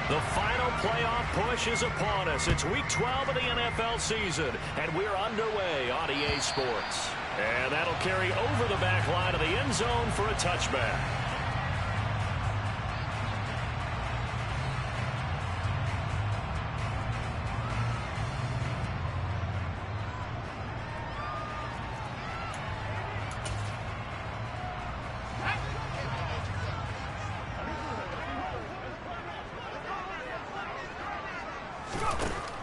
The final playoff push is upon us. It's Week 12 of the NFL season, and we're underway on EA Sports. And that'll carry over the back line of the end zone for a touchback.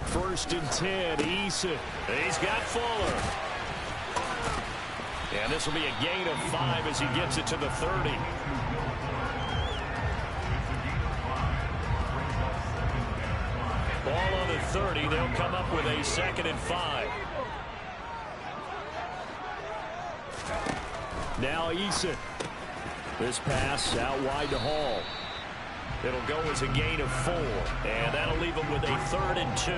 First and 10, Eason. He's got Fuller. And this will be a gain of 5 as he gets it to the 30. Ball on the 30. They'll come up with a 2nd and 5. Now Eason. This pass out wide to Hall. It'll go as a gain of 4, and that'll leave them with a 3rd and 2.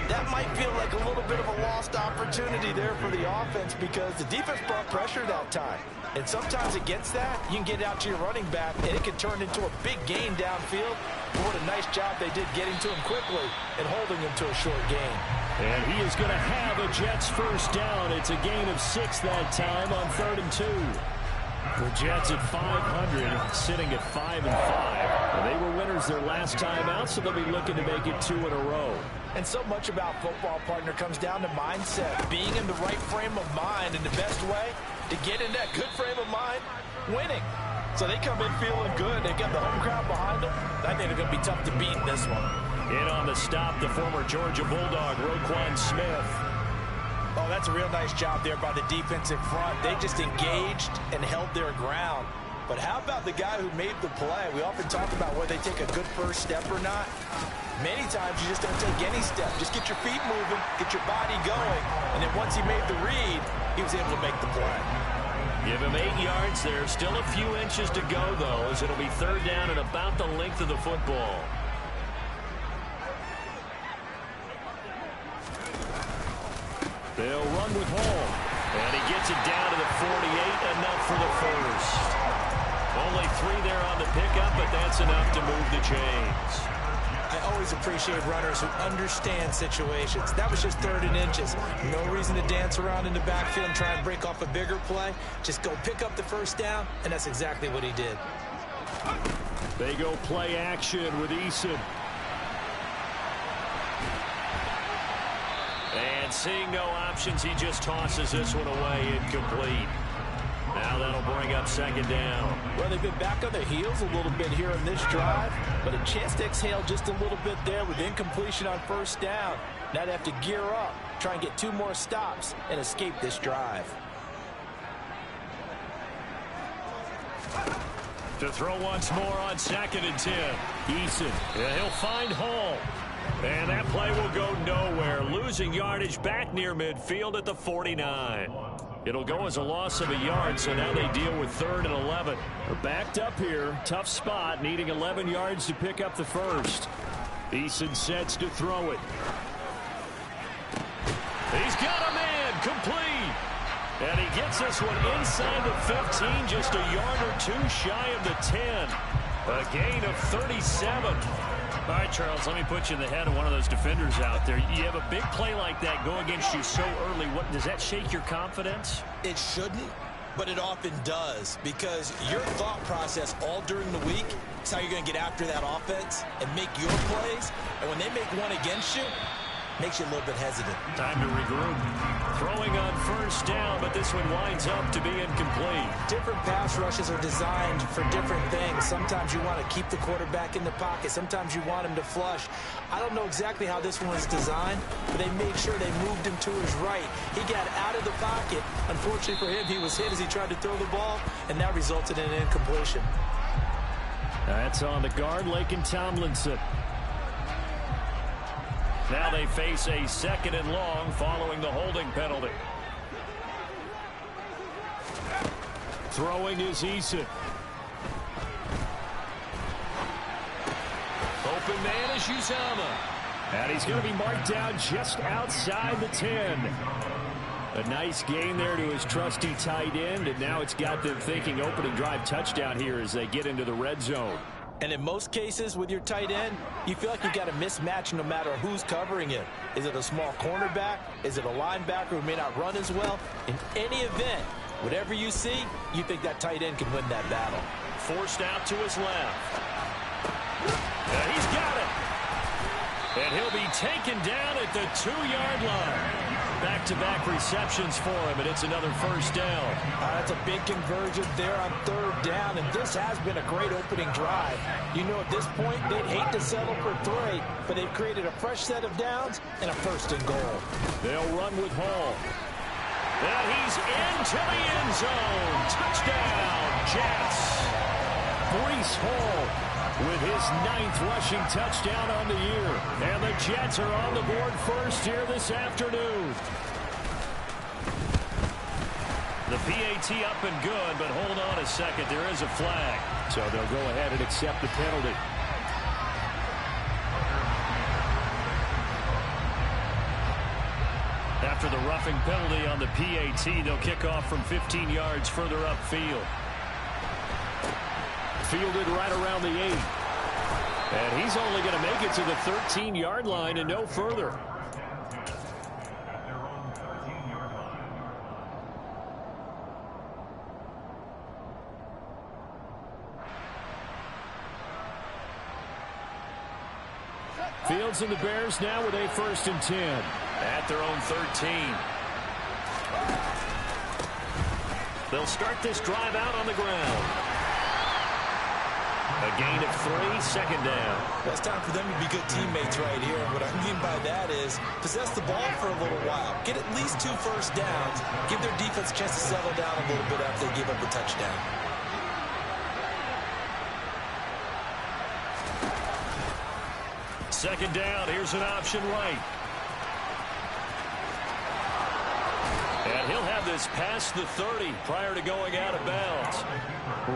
That might feel like a little bit of a lost opportunity there for the offense because the defense brought pressure that time. And sometimes against that, you can get out to your running back, and it can turn into a big gain downfield. But what a nice job they did getting to him quickly and holding him to a short gain. And he is going to have a Jets first down. It's a gain of 6 that time on 3rd and 2. The Jets at 500, sitting at 5 and 5. Well, they were winners their last time out, so they'll be looking to make it 2 in a row. And so much about football, partner, comes down to mindset. Being in the right frame of mind, and the best way to get in that good frame of mind, winning. So they come in feeling good. They got the home crowd behind them. I think they're going to be tough to beat in this one. In on the stop, the former Georgia Bulldog, Roquan Smith. Oh, that's a real nice job there by the defensive front. They just engaged and held their ground. But how about the guy who made the play? We often talk about whether they take a good first step or not. Many times you just don't take any step. Just get your feet moving, get your body going. And then once he made the read, he was able to make the play. Give him 8 yards there. Still a few inches to go, though, as it'll be 3rd down and about the length of the football. They'll run with Hall. And he gets it down to the 48, enough for the first. Only 3 there on the pickup, but that's enough to move the chains. I always appreciate runners who understand situations. That was just 3rd and inches. No reason to dance around in the backfield and try and break off a bigger play. Just go pick up the first down, and that's exactly what he did. They go play action with Eason. And seeing no options, he just tosses this one away, incomplete. Now that'll bring up 2nd down. Well, they've been back on their heels a little bit here in this drive, but a chance to exhale just a little bit there with incompletion on 1st down. Now they have to gear up, try and get 2 more stops, and escape this drive. To throw once more on 2nd and 10. Eason, yeah, he'll find Hall. And that play will go nowhere. Losing yardage back near midfield at the 49. It'll go as a loss of a yard, so now they deal with 3rd and 11. They're backed up here. Tough spot, needing 11 yards to pick up the first. Eason sets to throw it. He's got a man, complete. And he gets this one inside the 15, just a yard or 2 shy of the 10. A gain of 37. All right, Charles, let me put you in the head of one of those defenders out there. You have a big play like that go against you so early. What does that shake your confidence? It shouldn't, but it often does, because your thought process all during the week is how you're going to get after that offense and make your plays. And when they make one against you, makes you a little bit hesitant. Time to regroup. Throwing on 1st down, but this one winds up to be incomplete. Different pass rushes are designed for different things. Sometimes you want to keep the quarterback in the pocket. Sometimes you want him to flush. I don't know exactly how this one was designed, but they made sure they moved him to his right. He got out of the pocket. Unfortunately for him, he was hit as he tried to throw the ball, and that resulted in an incompletion. That's on the guard, Laken Tomlinson. Now they face a 2nd and long following the holding penalty. Throwing is Eason. Open man is Uzama. And he's going to be marked down just outside the 10. A nice gain there to his trusty tight end, and now it's got them thinking opening drive touchdown here as they get into the red zone. And in most cases with your tight end, you feel like you've got a mismatch no matter who's covering it. Is it a small cornerback? Is it a linebacker who may not run as well? In any event, whatever you see, you think that tight end can win that battle. Forced out to his left. And he's got it. And he'll be taken down at the 2-yard line. Back-to-back receptions for him, and it's another first down. That's a big conversion there on 3rd down, and this has been a great opening drive. You know, at this point, they'd hate to settle for 3, but they've created a fresh set of downs and a 1st and goal. They'll run with Hall. And he's into the end zone. Touchdown, Jets. Breece Hall with his 9th rushing touchdown on the year. And the Jets are on the board first here this afternoon. The PAT up and good, but hold on a second. There is a flag. So they'll go ahead and accept the penalty. After the roughing penalty on the PAT, they'll kick off from 15 yards further upfield. Fielded right around the 8. And he's only going to make it to the 13-yard line and no further. Fields and the Bears now with a 1st and 10 at their own 13. They'll start this drive out on the ground. A gain of 3, 2nd down. That's time for them to be good teammates right here. And what I mean by that is possess the ball for a little while. Get at least 2 first downs. Give their defense a chance to settle down a little bit after they give up a touchdown. Second down. Here's an option right. And he'll have this past the 30 prior to going out of bounds.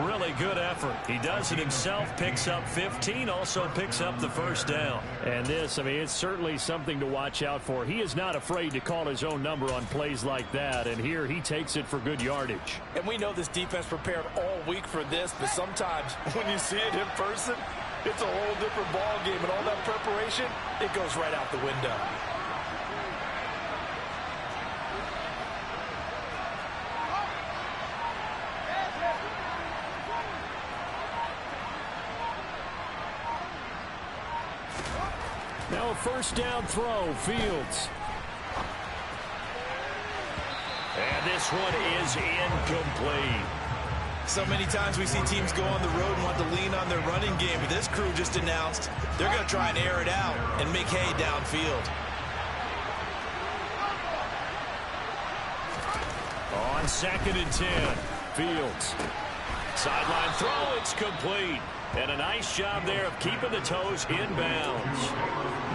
Really good effort. He does it himself, picks up 15, also picks up the 1st down. And this, I mean, it's certainly something to watch out for. He is not afraid to call his own number on plays like that, and here he takes it for good yardage. And we know this defense prepared all week for this, but sometimes when you see it in person, it's a whole different ball game, and all that preparation, it goes right out the window. Now a 1st down throw, Fields. And this one is incomplete. So many times we see teams go on the road and want to lean on their running game, but this crew just announced they're going to try and air it out and make hay downfield. On 2nd and 10, Fields. Sideline throw, it's complete. And a nice job there of keeping the toes inbounds.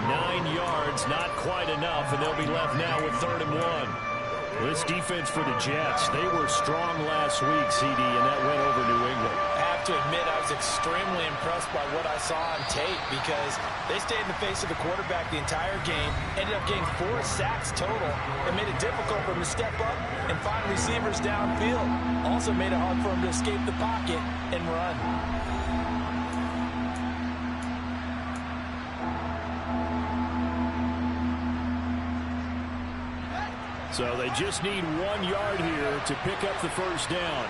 9 yards, not quite enough, and they'll be left now with 3rd and 1. This defense for the Jets, they were strong last week, CD, and that went over New England. I have to admit, I was extremely impressed by what I saw on tape because they stayed in the face of the quarterback the entire game, ended up getting 4 sacks total, and made it difficult for him to step up and find receivers downfield. Also made it hard for him to escape the pocket and run. So they just need 1 yard here to pick up the 1st down.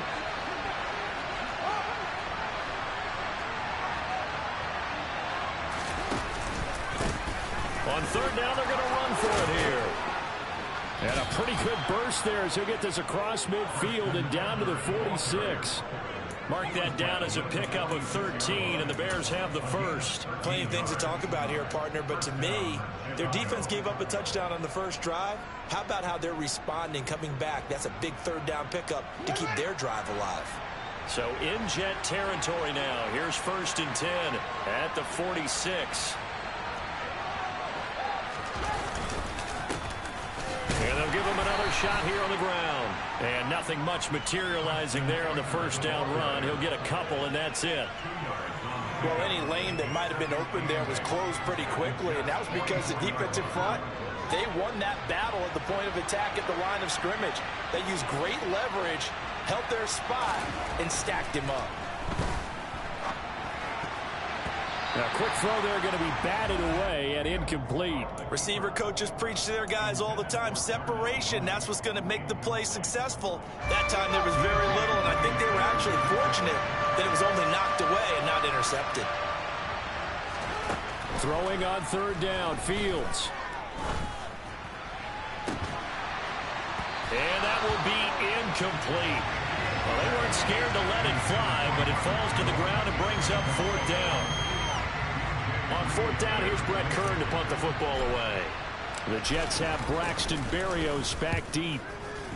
On 3rd down, they're going to run for it here. And a pretty good burst there as he'll get this across midfield and down to the 46. Mark that down as a pickup of 13, and the Bears have the 1st. Plenty of things to talk about here, partner, but to me, their defense gave up a touchdown on the 1st drive. How about how they're responding, coming back? That's a big 3rd down pickup to keep their drive alive. So in Jet territory now. Here's 1st and 10 at the 46. And they'll give him another shot here on the ground. And nothing much materializing there on the 1st down run. He'll get a couple, and that's it. Well, any lane that might have been open there was closed pretty quickly, and that was because the defensive front, they won that battle at the point of attack at the line of scrimmage. They used great leverage, held their spot, and stacked him up. A quick throw there going to be batted away and incomplete. Receiver coaches preach to their guys all the time. Separation, that's what's going to make the play successful. That time there was very little, and I think they were actually fortunate that it was only knocked away and not intercepted. Throwing on third down, Fields. And that will be incomplete. Well, they weren't scared to let it fly, but it falls to the ground and brings up fourth down. On fourth down, here's Brett Kern to punt the football away. The Jets have Braxton Berrios back deep.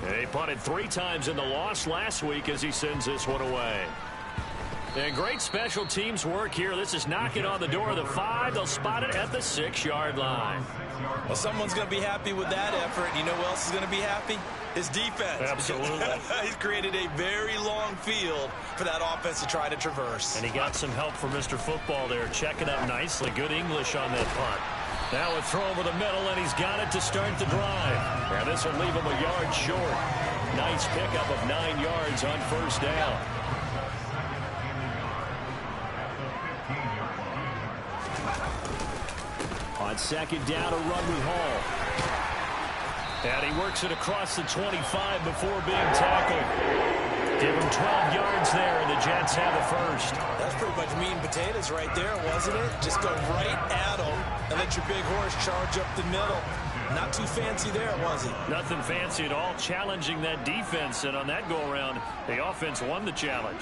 They punted 3 times in the loss last week as he sends this one away. And great special teams work here. This is knocking on the door of the 5. They'll spot it at the 6-yard line. Well, someone's going to be happy with that effort. You know who else is going to be happy? His defense. Absolutely. He's created a very long field for that offense to try to traverse. And he got some help from Mr. Football there, checking up nicely. Good English on that punt. Now a throw over the middle, and he's got it to start the drive. And this will leave him a yard short. Nice pickup of 9 yards on first down. On second down, a run with Hall. And he works it across the 25 before being tackled. Give him 12 yards there, and the Jets have the first. That's pretty much meat and potatoes right there, wasn't it? Just go right at him and let your big horse charge up the middle. Not too fancy there, was he? Nothing fancy at all, challenging that defense. And on that go-around, the offense won the challenge.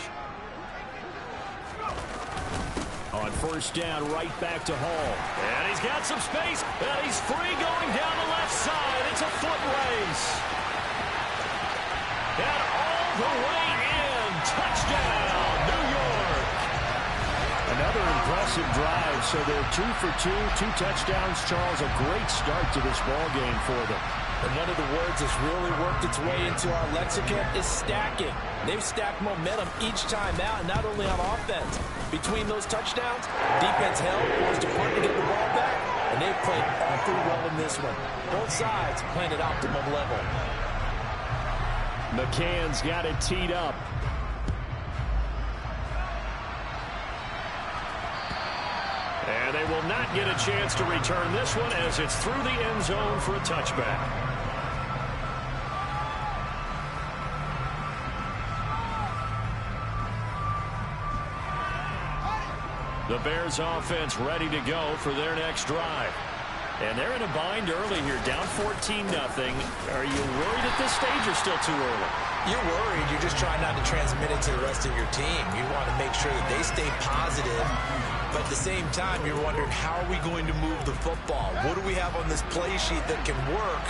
On first down, right back to Hall. And he's got some space. And he's free going down the left side. It's a foot race. And all the way in. Touchdown, New York. Another impressive drive. So they're 2 for 2, 2 touchdowns. Charles, a great start to this ball game for them. And one of the words that's really worked its way into our lexicon is stacking. They've stacked momentum each time out, and not only on offense. Between those touchdowns, defense held, forced a punt to get the ball back, and they've played awfully well in this one. Both sides playing at optimum level. McCann's got it teed up. And they will not get a chance to return this one as it's through the end zone for a touchback. The Bears offense ready to go for their next drive. And they're in a bind early here, down 14-0. Are you worried at this stage or still too early? You're worried. You're just trying not to transmit it to the rest of your team. You want to make sure that they stay positive. But at the same time, you're wondering, how are we going to move the football? What do we have on this play sheet that can work?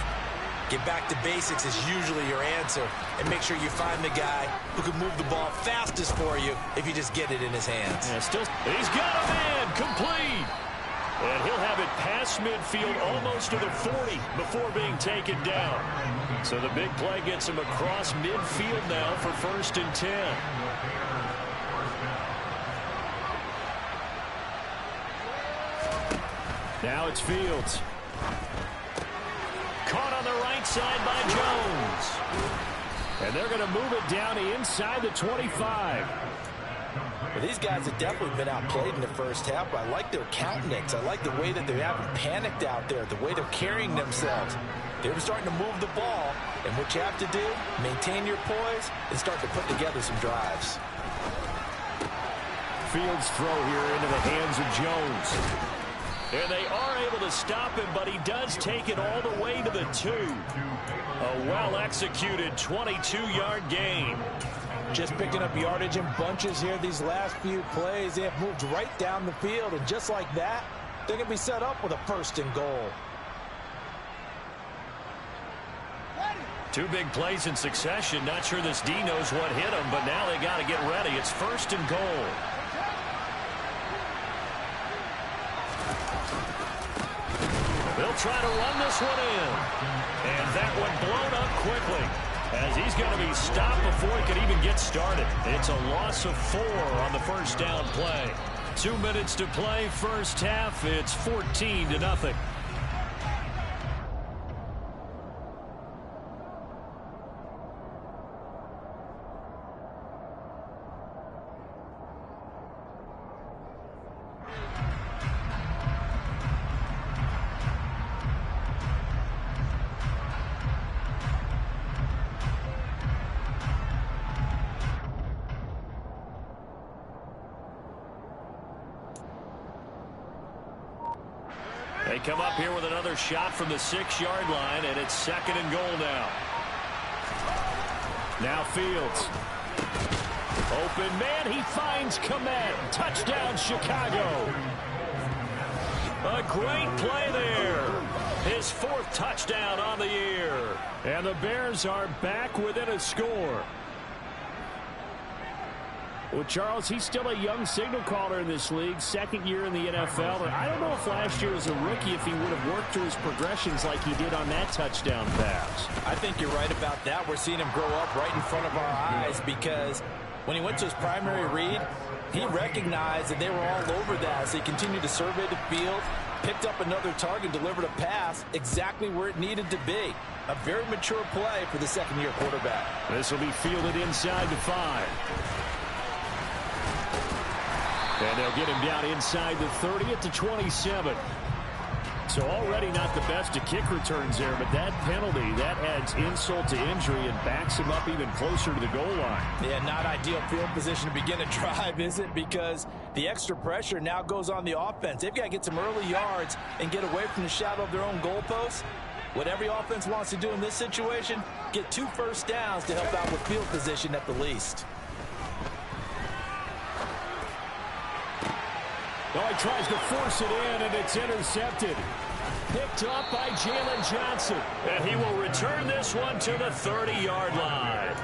Get back to basics is usually your answer. And make sure you find the guy who can move the ball fastest for you if you just get it in his hands. Yeah, he's got a man, complete. And he'll have it past midfield almost to the 40 before being taken down. So the big play gets him across midfield now for 1st and 10. Now it's Fields. Caught on the right side by Jones. And they're going to move it down inside the 25. Well, these guys have definitely been outplayed in the first half, but I like their countenance. I like the way that they haven't panicked out there, the way they're carrying themselves. They're starting to move the ball, and what you have to do, maintain your poise and start to put together some drives. Fields throw here into the hands of Jones. And they are able to stop him, but he does take it all the way to the 2. A well-executed 22-yard gain. Just picking up yardage in bunches here these last few plays. They have moved right down the field, and just like that, they're going to be set up with a 1st and goal. 2 big plays in succession. Not sure this D knows what hit him, but now they got to get ready. It's 1st and goal. They'll try to run this one in. And that one blown up quickly as he's going to be stopped before he could even get started. It's a loss of 4 on the first down play. 2 minutes to play first half. It's 14-0. They come up here with another shot from the 6-yard line, and it's 2nd and goal now. Now Fields. Open man, he finds Komet. Touchdown, Chicago. A great play there. His 4th touchdown on the year. And the Bears are back within a score. Well, Charles, he's still a young signal caller in this league, 2nd year in the NFL. And I don't know if last year as a rookie if he would have worked through his progressions like he did on that touchdown pass. I think you're right about that. We're seeing him grow up right in front of our eyes because when he went to his primary read, he recognized that they were all over that. So he continued to survey the field, picked up another target, delivered a pass exactly where it needed to be. A very mature play for the 2nd-year quarterback. This will be fielded inside the 5. And they'll get him down inside the 30 at the 27. So already not the best of kick returns there, but that penalty, that adds insult to injury and backs him up even closer to the goal line. Yeah, not ideal field position to begin a drive, is it? Because the extra pressure now goes on the offense. They've got to get some early yards and get away from the shadow of their own goalposts. What every offense wants to do in this situation, get 2 first downs to help out with field position at the least. Oh, he tries to force it in, and it's intercepted. Picked up by Jalen Johnson. And he will return this one to the 30-yard line.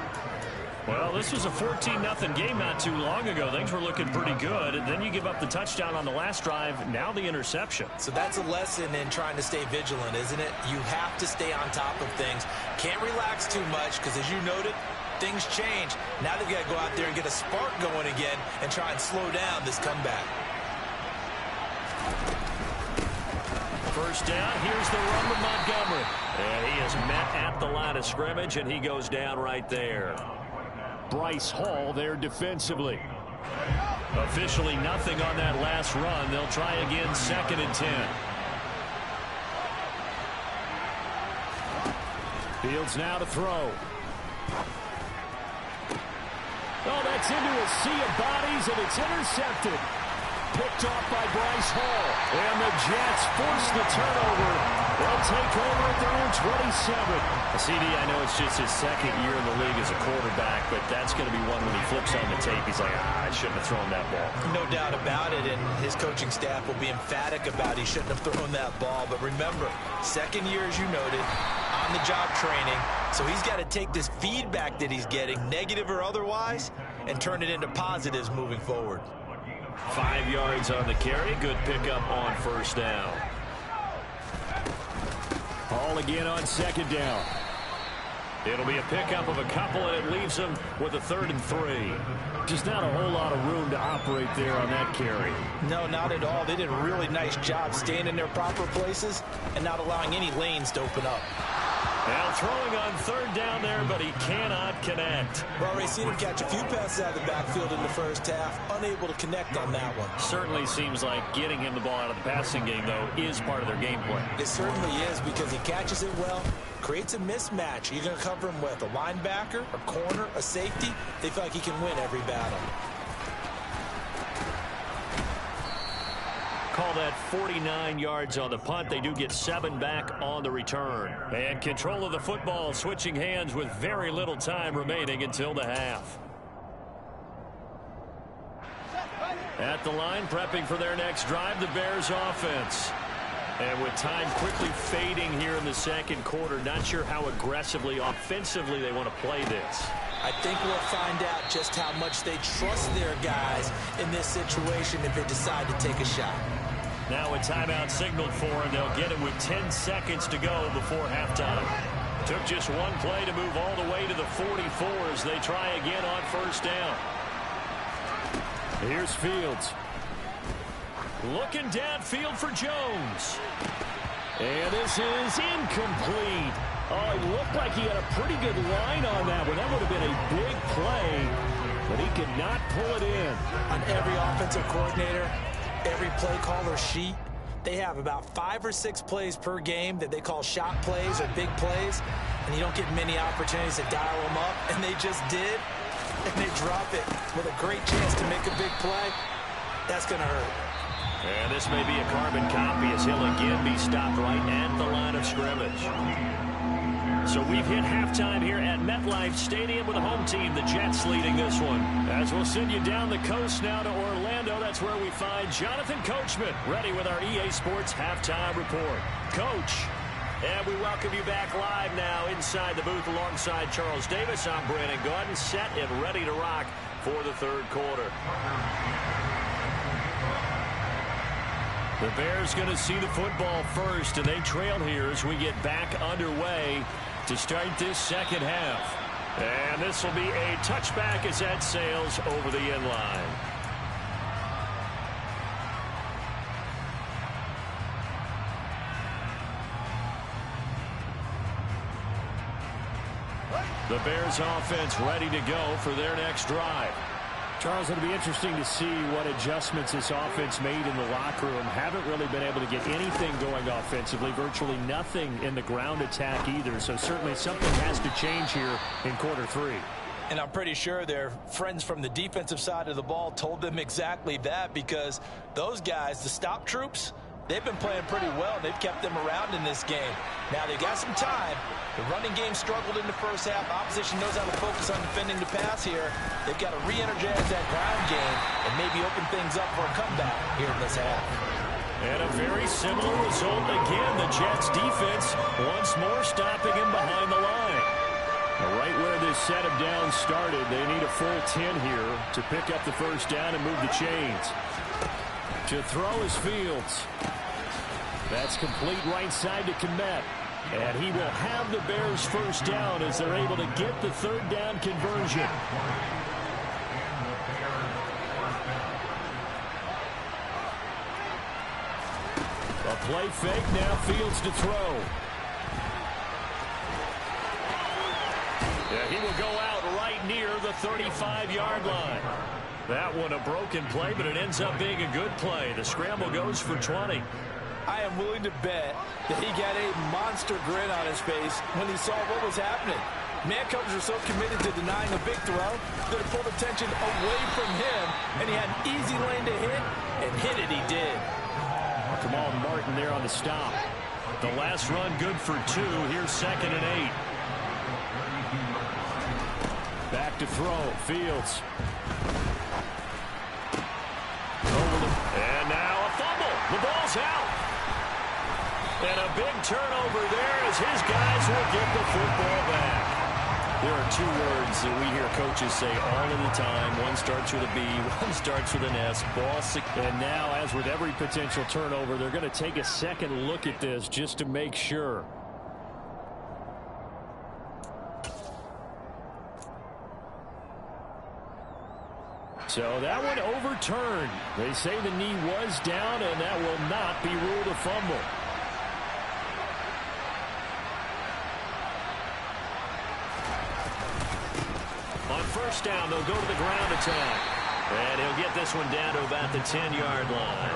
Well, this was a 14-0 game not too long ago. Things were looking pretty good, and then you give up the touchdown on the last drive, now the interception. So that's a lesson in trying to stay vigilant, isn't it? You have to stay on top of things. Can't relax too much because, as you noted, things change. Now they've got to go out there and get a spark going again and try and slow down this comeback. First down, here's the run with Montgomery. And he is met at the line of scrimmage, and he goes down right there. Bryce Hall there defensively. Officially nothing on that last run. They'll try again 2nd and 10. Fields now to throw. Oh, that's into a sea of bodies, and it's intercepted. Picked off by Bryce Hall. And the Jets force the turnover. They'll take over at their own 27. CD, I know it's just his 2nd year in the league as a quarterback, but that's going to be one when he flips on the tape. He's like, I shouldn't have thrown that ball. No doubt about it, and his coaching staff will be emphatic about he shouldn't have thrown that ball. But remember, 2nd year, as you noted, on-the-job training. So he's got to take this feedback that he's getting, negative or otherwise, and turn it into positives moving forward. 5 yards on the carry. Good pickup on first down. Hall again on 2nd down. It'll be a pickup of a couple, and it leaves them with a 3rd and 3. Just not a whole lot of room to operate there on that carry. No, not at all. They did a really nice job staying in their proper places and not allowing any lanes to open up. Now throwing on 3rd down there, but he cannot connect. We've already seen him catch a few passes out of the backfield in the first half, unable to connect on that one. Certainly seems like getting him the ball out of the passing game, though, is part of their game plan. It certainly is because he catches it well, creates a mismatch. You're going to cover him with a linebacker, a corner, a safety. They feel like he can win every battle. Call that 49 yards on the punt. They do get 7 back on the return. And control of the football switching hands with very little time remaining until the half. At the line, prepping for their next drive, the Bears offense. And with time quickly fading here in the 2nd quarter, not sure how aggressively, offensively they want to play this. I think we'll find out just how much they trust their guys in this situation if they decide to take a shot. Now a timeout signaled for, and they'll get it with 10 seconds to go before halftime. Took just one play to move all the way to the 44 as they try again on first down. Here's Fields. Looking downfield for Jones. And this is incomplete. Oh, it looked like he had a pretty good line on that one. That would have been a big play, but he could not pull it in. On every offensive coordinator, every play caller sheet, they have about 5 or 6 plays per game that they call shot plays or big plays, and you don't get many opportunities to dial them up, and they just did, and they drop it with a great chance to make a big play. That's going to hurt. And this may be a carbon copy as he'll again be stopped right at the line of scrimmage. So we've hit halftime here at MetLife Stadium with the home team, the Jets, leading this one. As we'll send you down the coast now to Orlando, that's where we find Jonathan Coachman, ready with our EA Sports halftime report. Coach, and we welcome you back live now inside the booth alongside Charles Davis. I'm Brandon Gaudin, set and ready to rock for the third quarter. The Bears going to see the football first, and they trail here as we get back underway to start this second half. And this will be a touchback as that sails over the end line. The Bears offense ready to go for their next drive. Charles, it'll be interesting to see what adjustments this offense made in the locker room. Haven't really been able to get anything going offensively, virtually nothing in the ground attack either. So certainly something has to change here in quarter three. And I'm pretty sure their friends from the defensive side of the ball told them exactly that, because those guys, the stop troops, they've been playing pretty well. They've kept them around in this game. Now they've got some time. The running game struggled in the first half. Opposition knows how to focus on defending the pass here. They've got to re-energize that ground game and maybe open things up for a comeback here in this half. And a very similar result again. The Jets defense once more stopping him behind the line. Right where this set of downs started, they need a full 10 here to pick up the first down and move the chains. To throw is Fields. That's complete right side to Kmet. And he will have the Bears first down as they're able to get the third down conversion. A play fake, now Fields to throw. Yeah, he will go out right near the 35-yard line. That one a broken play, but it ends up being a good play. The scramble goes for 20. I am willing to bet that he got a monster grin on his face when he saw what was happening. Man coverage are so committed to denying a big throw that it pulled attention away from him, and he had an easy lane to hit, and hit it he did. Kamal Martin there on the stop. The last run good for 2. Here's 2nd and 8. Back to throw. Fields. And now a fumble. The ball's out. And a big turnover there as his guys will get the football back. There are 2 words that we hear coaches say all of the time. One starts with a B, one starts with an S. Ball. And now, as with every potential turnover, they're going to take a second look at this just to make sure. So that one overturned. They say the knee was down, and that will not be ruled a fumble. On first down, they'll go to the ground attack. And he'll get this one down to about the 10-yard line.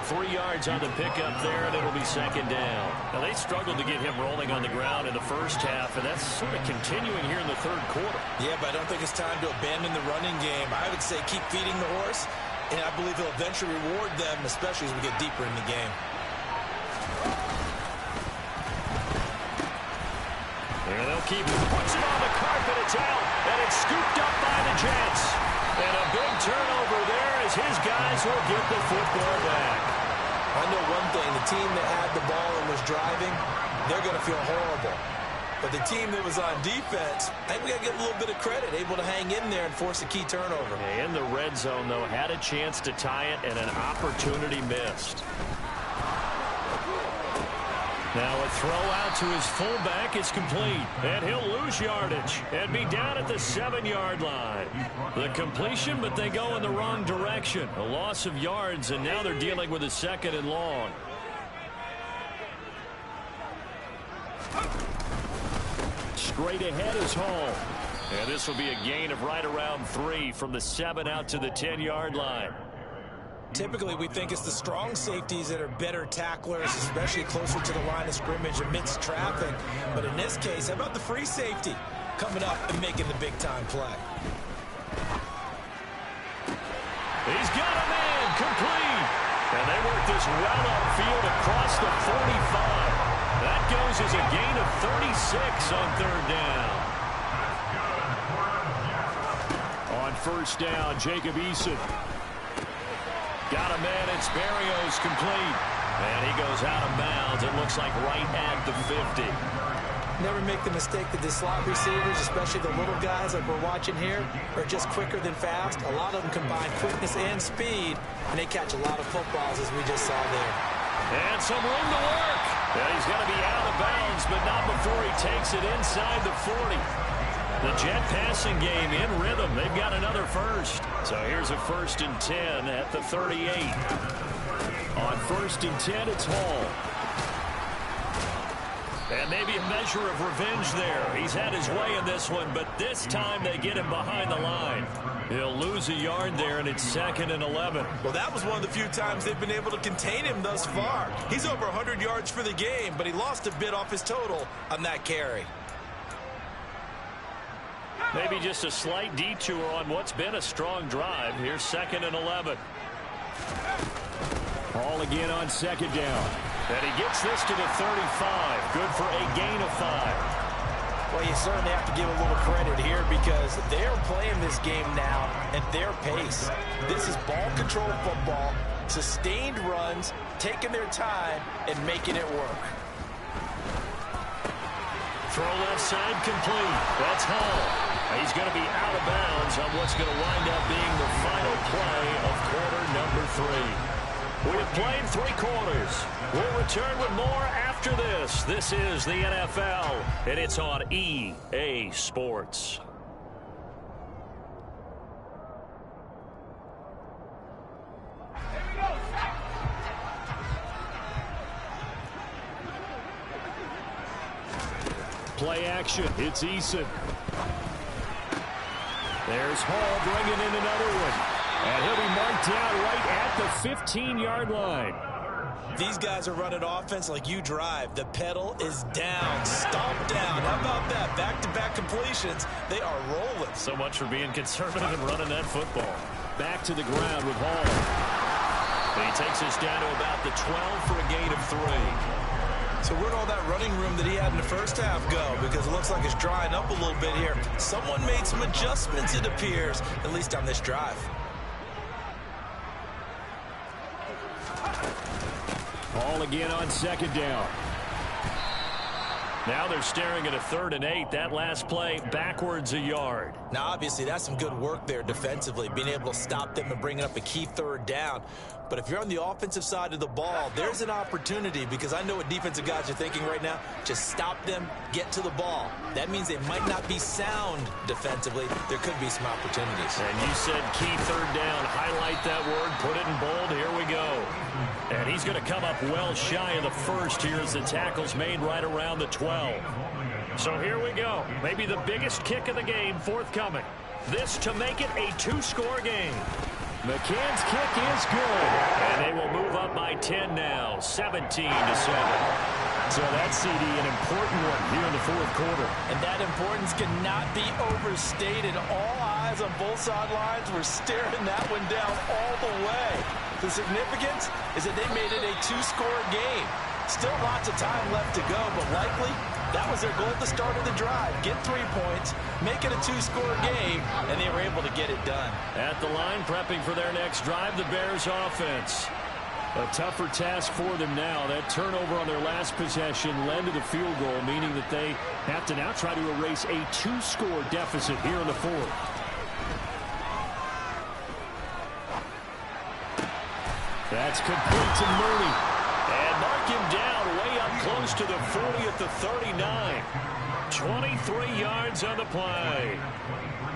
3 yards on the pickup there, and it'll be 2nd down. Now, they struggled to get him rolling on the ground in the first half, and that's sort of continuing here in the third quarter. Yeah, but I don't think it's time to abandon the running game. I would say keep feeding the horse, and I believe he'll eventually reward them, especially as we get deeper in the game. And they'll keep it. Puts it on the carpet. It's out, and it's scooped up by the Jets. And a big turnover there as his guys will get the football back. I know one thing. The team that had the ball and was driving, they're going to feel horrible. But the team that was on defense, I think we got to give a little bit of credit, able to hang in there and force a key turnover. In the red zone, though, had a chance to tie it, and an opportunity missed. Now a throw out to his fullback is complete, and he'll lose yardage and be down at the 7-yard line. The completion, but they go in the wrong direction. A loss of yards, and now they're dealing with a 2nd and long. Straight ahead is Hall. And this will be a gain of right around 3 from the 7 out to the 10-yard line. Typically, we think it's the strong safeties that are better tacklers, especially closer to the line of scrimmage amidst traffic. But in this case, how about the free safety coming up and making the big-time play? He's got a man with this run upfield across the 45. That goes as a gain of 36 on third down. On first down, Jacob Eason. Got a man, it's Berrios, complete. And he goes out of bounds. It looks like right at the 50. Never make the mistake that the slot receivers, especially the little guys like we're watching here, are just quicker than fast. A lot of them combine quickness and speed, and they catch a lot of footballs, as we just saw there. And some room to work. And he's going to be out of bounds, but not before he takes it inside the 40. The Jet passing game in rhythm. They've got another first. So here's a 1st and 10 at the 38. On 1st and 10, it's Hall. And maybe a measure of revenge there. He's had his way in this one, but this time they get him behind the line. He'll lose a yard there, and it's 2nd and 11. Well, that was one of the few times they've been able to contain him thus far. He's over 100 yards for the game, but he lost a bit off his total on that carry. Maybe just a slight detour on what's been a strong drive. Here's 2nd and 11. Hall again on 2nd down. And he gets this to the 35. Good for a gain of 5. Well, you certainly have to give a little credit here because they're playing this game now at their pace. This is ball control football, sustained runs, taking their time, and making it work. Throw left side complete. That's Hall. He's going to be out of bounds on what's going to wind up being the final play of quarter number 3. We have played 3 quarters. We'll return with more after this. This is the NFL, and it's on EA Sports. Play action. It's Eason. There's Hall bringing in another one. And he'll be marked down right at the 15-yard line. These guys are running offense like you drive. The pedal is down, stomp down. How about that? Back-to-back completions. They are rolling. So much for being conservative and running that football. Back to the ground with Hall. And he takes us down to about the 12 for a gain of 3. So where'd all that running room that he had in the first half go? Because it looks like it's drying up a little bit here. Someone made some adjustments, it appears, at least on this drive. Hall again on 2nd down. Now they're staring at a 3rd and 8. That last play backwards a yard. Now, obviously, that's some good work there defensively, being able to stop them and bringing up a key 3rd down. But if you're on the offensive side of the ball, there's an opportunity because I know what defensive guys are thinking right now. Just stop them, get to the ball. That means they might not be sound defensively. There could be some opportunities. And you said key 3rd down. Highlight that word. Put it in bold. Here we go. And he's going to come up well shy of the 1st here as the tackle's made right around the 12. So here we go. Maybe the biggest kick of the game forthcoming. This to make it a 2-score game. McCann's kick is good. And they will move up by 10 now, 17-7. So that's, CD, an important one here in the 4th quarter. And that importance cannot be overstated. All eyes on both sidelines were staring that one down all the way. The significance is that they made it a 2-score game. Still lots of time left to go, but likely that was their goal at the start of the drive. Get 3 points, make it a 2-score game, and they were able to get it done. At the line, prepping for their next drive, the Bears offense. A tougher task for them now. That turnover on their last possession led to the field goal, meaning that they have to now try to erase a 2-score deficit here in the 4th. That's complete to Mooney. And mark him down way up close to the 40 at the 39. 23 yards on the play.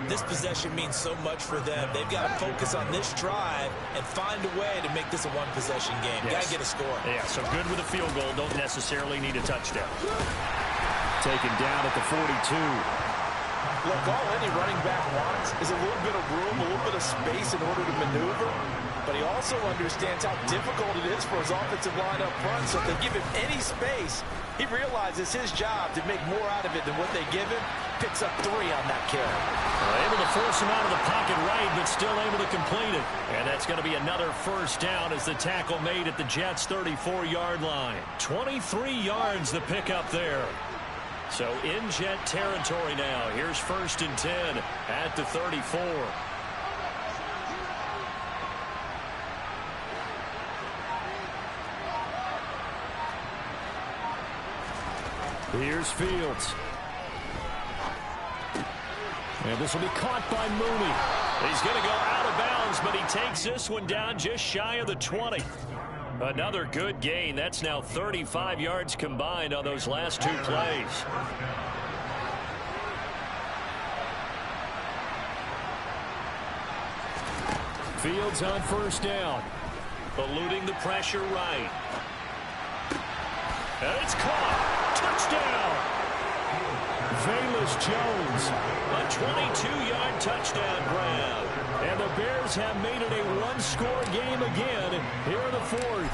This possession means so much for them. They've got to focus on this drive and find a way to make this a one-possession game. Yes. Got to get a score. Yeah, so good with a field goal. Don't necessarily need a touchdown. Taken down at the 42. Look, all any running back wants is a little bit of room, a little bit of space in order to maneuver. but he also understands how difficult it is for his offensive line up front. So if they give him any space, he realizes his job to make more out of it than what they give him. Picks up 3 on that carry. Able to force him out of the pocket right, but still able to complete it. And that's going to be another first down as the tackle made at the Jets' 34-yard line. 23 yards the pickup there. So in Jet territory now. Here's 1st and 10 at the 34. Here's Fields. And this will be caught by Mooney. He's going to go out of bounds, but he takes this one down just shy of the 20. Another good gain. That's now 35 yards combined on those last 2 plays. Fields on 1st down. Eluding the pressure right. And it's caught. Touchdown. Velus Jones. A 22-yard touchdown grab. And the Bears have made it a 1-score game again here in the 4th.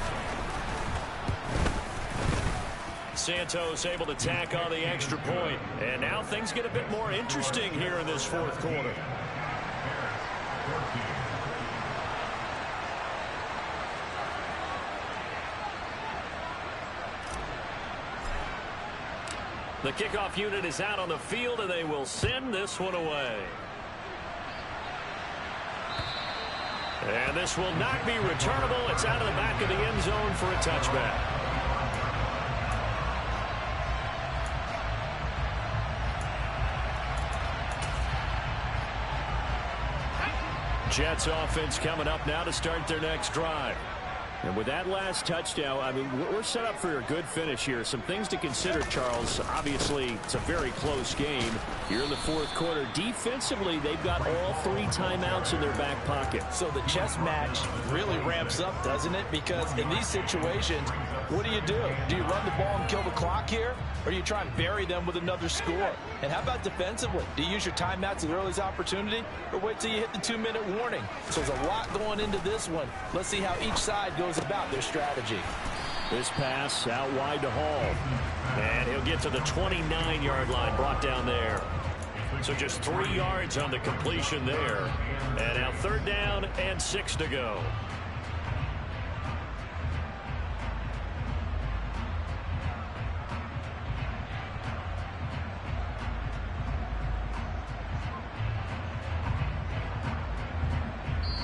Santos able to tack on the extra point. And now things get a bit more interesting here in this 4th quarter. The kickoff unit is out on the field, and they will send this one away. And this will not be returnable. It's out of the back of the end zone for a touchback. Jets offense coming up now to start their next drive. And with that last touchdown, I mean, we're set up for a good finish here. Some things to consider, Charles. Obviously, it's a very close game here in the 4th quarter. Defensively, they've got all 3 timeouts in their back pocket. So the chess match really ramps up, doesn't it? Because in these situations, what do? Do you run the ball and kill the clock here? Or do you try and bury them with another score? And how about defensively? Do you use your timeouts at the earliest opportunity? Or wait till you hit the 2-minute warning? So there's a lot going into this one. Let's see how each side goes about their strategy. This pass out wide to Hall. And he'll get to the 29-yard line, brought down there. So just 3 yards on the completion there. And now 3rd down and 6 to go.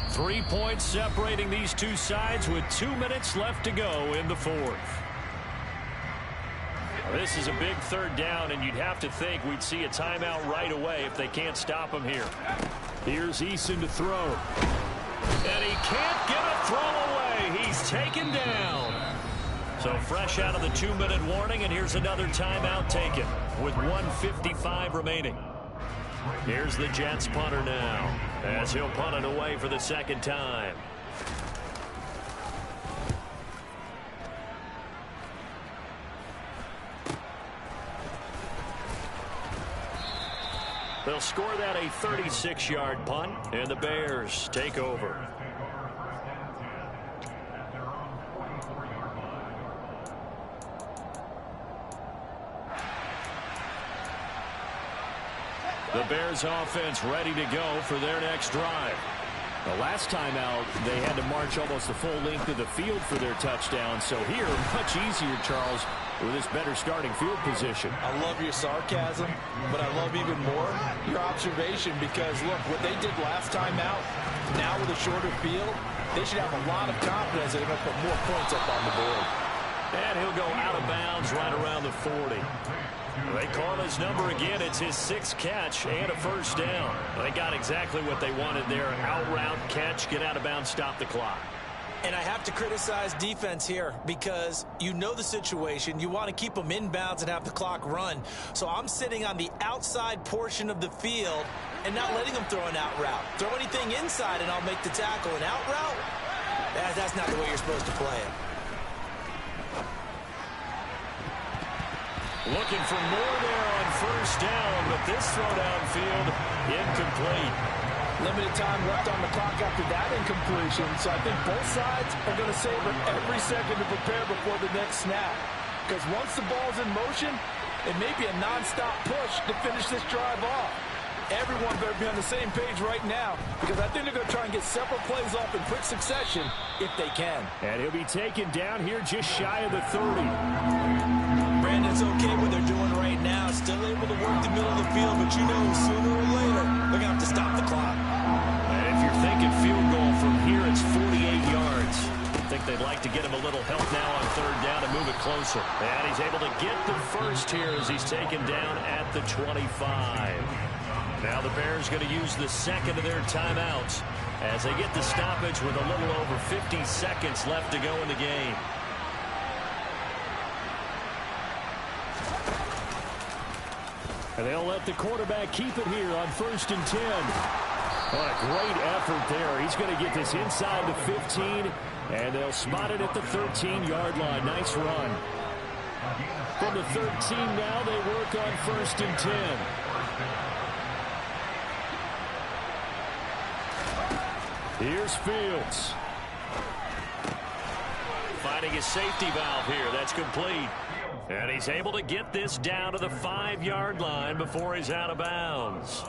Three points separating these two sides with 2 minutes left to go in the 4th. This is a big 3rd down, and you'd have to think we'd see a timeout right away if they can't stop him here. Here's Eason to throw. And he can't get a throw away. He's taken down. So fresh out of the 2-minute warning, and here's another timeout taken with 1:55 remaining. Here's the Jets punter now, as he'll punt it away for the 2nd time. They'll score that a 36-yard punt, and the Bears take over. The Bears offense ready to go for their next drive. The last time out, they had to march almost the full length of the field for their touchdown. So here, much easier, Charles, with this better starting field position. I love your sarcasm, but I love even more your observation because, look, what they did last time out, now with a shorter field, they should have a lot of confidence that they're going to put more points up on the board. And he'll go out of bounds right around the 40. They call his number again. It's his 6th catch and a 1st down. They got exactly what they wanted there. Out route, catch, get out of bounds, stop the clock. And I have to criticize defense here because you know the situation. You want to keep them in bounds and have the clock run. So I'm sitting on the outside portion of the field and not letting them throw an out route. Throw anything inside and I'll make the tackle. An out route? That's not the way you're supposed to play it. Looking for more there on 1st down, but this throw downfield incomplete. Limited time left on the clock after that incompletion, so I think both sides are going to savor every second to prepare before the next snap. Because once the ball's in motion, it may be a non-stop push to finish this drive off. Everyone better be on the same page right now, because I think they're going to try and get several plays off in quick succession if they can. And he'll be taken down here just shy of the 30. Brandon, it's okay what they're doing right now. Still able to work the middle of the field, but you know sooner or later they're going to have to stop the clock. And if you're thinking field goal from here, it's 48 yards. I think they'd like to get him a little help now on third down and move it closer. And he's able to get the first here as he's taken down at the 25. Now the Bears going to use the second of their timeouts as they get the stoppage with a little over 50 seconds left to go in the game. And they'll let the quarterback keep it here on 1st and 10. What a great effort there. He's going to get this inside the 15, and they'll spot it at the 13-yard line. Nice run. From the 13 now, they work on 1st and 10. Here's Fields. Finding his safety valve here. That's complete. And he's able to get this down to the 5-yard line before he's out of bounds.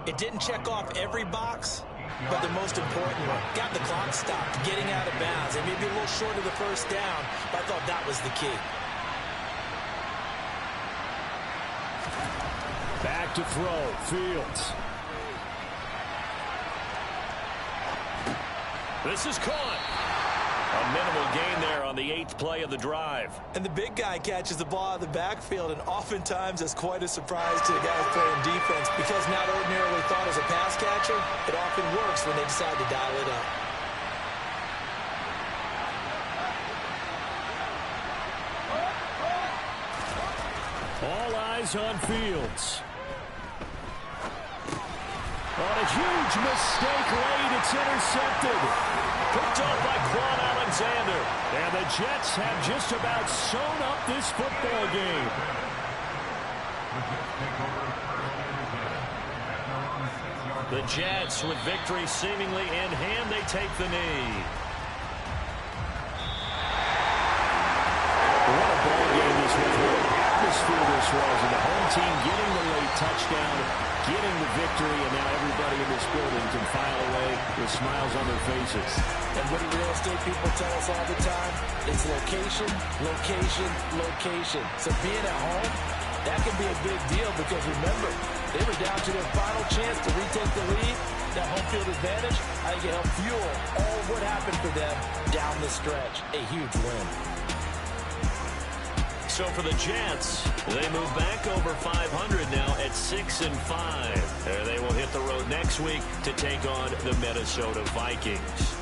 It didn't check off every box, but the most important one. Got the clock stopped, getting out of bounds. It may be a little short of the first down, but I thought that was the key. Back to throw. Fields. This is caught. A minimal gain there on the 8th play of the drive. And the big guy catches the ball out of the backfield, and oftentimes that's quite a surprise to the guys playing defense, because not ordinarily thought as a pass catcher, it often works when they decide to dial it up. All eyes on Fields. On a huge mistake late, it's intercepted. Picked up by Quan Alexander. And the Jets have just about sewn up this football game. The Jets, with victory seemingly in hand, they take the knee. What a ball game this was. What an atmosphere this was. And the home team getting the late touchdown, getting the victory, and now everybody in this building can file away with smiles on their faces. And what do real estate people tell us all the time? It's location, location, location. So being at home, that can be a big deal, because remember, they were down to their final chance to retake the lead. That home field advantage, I think it helped fuel all what happened for them down the stretch. A huge win. So for the Jets, they move back over 500 now at 6-5. They will hit the road next week to take on the Minnesota Vikings.